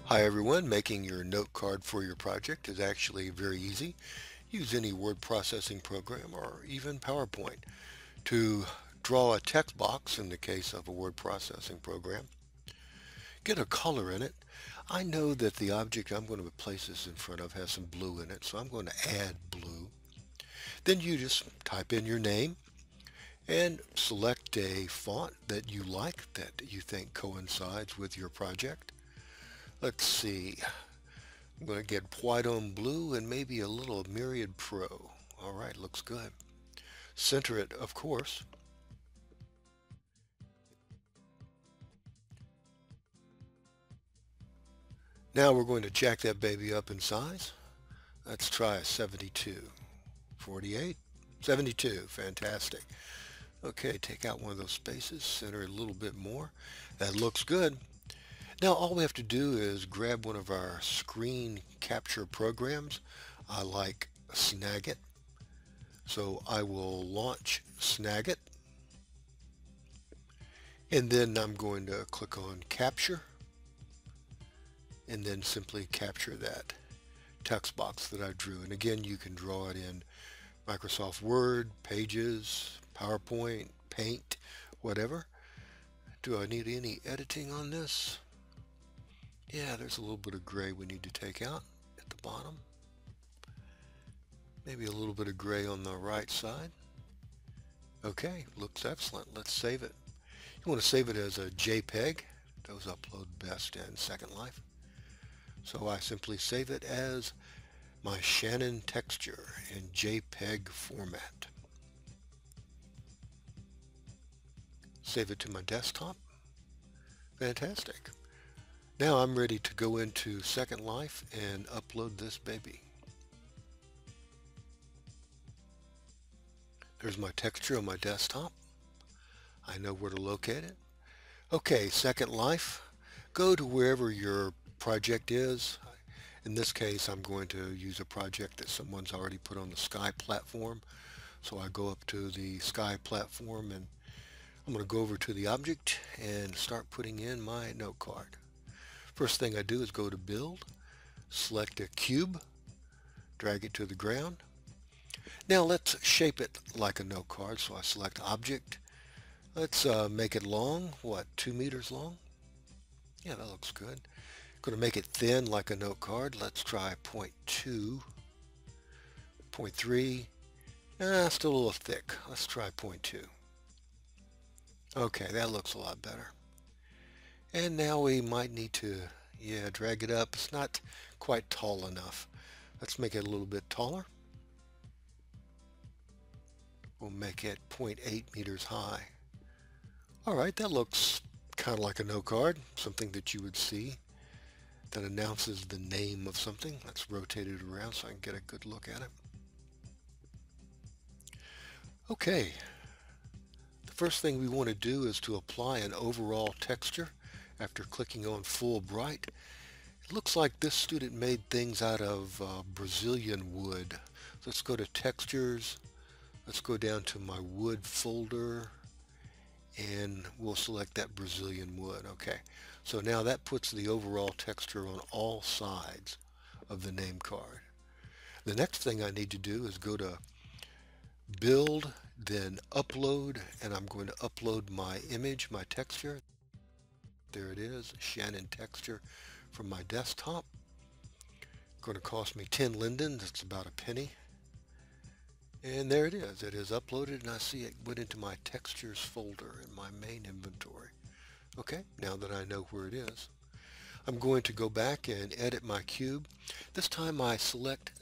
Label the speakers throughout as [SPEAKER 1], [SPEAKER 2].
[SPEAKER 1] Hi everyone, making your note card for your project is actually very easy. Use any word processing program or even PowerPoint to draw a text box in the case of a word processing program. Get a color in it. I know that the object I'm going to place this in front of has some blue in it, so I'm going to add blue. Then you just type in your name and select a font that you like that you think coincides with your project. Let's see. I'm going to get white on blue and maybe a little Myriad Pro. All right, looks good. Center it, of course. Now we're going to jack that baby up in size. Let's try a 72. 48. 72. Fantastic. Okay, take out one of those spaces, center it a little bit more. That looks good. Now all we have to do is grab one of our screen capture programs. I like Snagit. So I will launch Snagit. And then I'm going to click on capture and then simply capture that text box that I drew. And again, you can draw it in Microsoft Word, Pages, PowerPoint, Paint, whatever. Do I need any editing on this? Yeah, there's a little bit of gray we need to take out at the bottom. Maybe a little bit of gray on the right side. Okay, looks excellent. Let's save it. You want to save it as a JPEG. Those upload best in Second Life. So I simply save it as my Shannon texture in JPEG format. Save it to my desktop. Fantastic. Now I'm ready to go into Second Life and upload this baby. There's my texture on my desktop. I know where to locate it. Okay, Second Life. Go to wherever your project is. In this case, I'm going to use a project that someone's already put on the Sky platform. So I go up to the Sky platform and I'm going to go over to the object and start putting in my note card. First thing I do is go to Build, select a cube, drag it to the ground. Now let's shape it like a note card. So I select Object. Let's make it long. What, 2 meters long? Yeah, that looks good. Going to make it thin like a note card. Let's try 0.2, 0.3. Still a little thick. Let's try 0.2. Okay, that looks a lot better. And now we might need to, drag it up. It's not quite tall enough. Let's make it a little bit taller. We'll make it 0.8 meters high. All right, that looks kind of like a note card, something that you would see that announces the name of something. Let's rotate it around so I can get a good look at it. Okay, the first thing we want to do is to apply an overall texture after clicking on full bright. It looks like this student made things out of Brazilian wood. Let's go to textures. Let's go down to my wood folder and we'll select that Brazilian wood. Okay, so now that puts the overall texture on all sides of the name card. The next thing I need to do is go to Build, then Upload, and I'm going to upload my image, my texture. There it is, Shannon texture from my desktop. Going to cost me 10 linden, that's about a penny. And there it is uploaded and I see it went into my textures folder in my main inventory. Okay, now that I know where it is, I'm going to go back and edit my cube. This time I select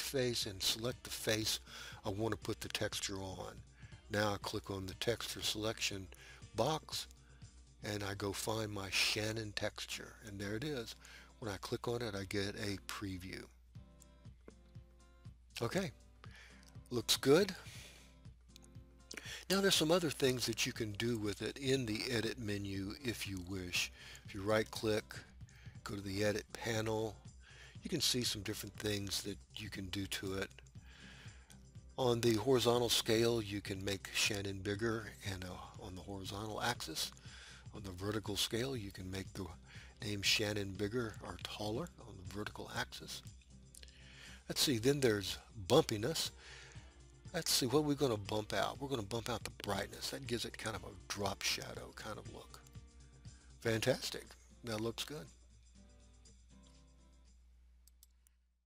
[SPEAKER 1] face and select the face I want to put the texture on. Now I click on the texture selection box and I go find my Shannon texture and there it is. When I click on it I get a preview. Okay, looks good. Now there's some other things that you can do with it in the edit menu if you wish. If you right click, go to the edit panel, you can see some different things that you can do to it. On the horizontal scale you can make Shannon bigger and on the horizontal axis. On the vertical scale you can make the named Shannon bigger or taller on the vertical axis. Let's see, then there's bumpiness. Let's see, what we're going to bump out. We're going to bump out the brightness. That gives it kind of a drop shadow kind of look. Fantastic. That looks good.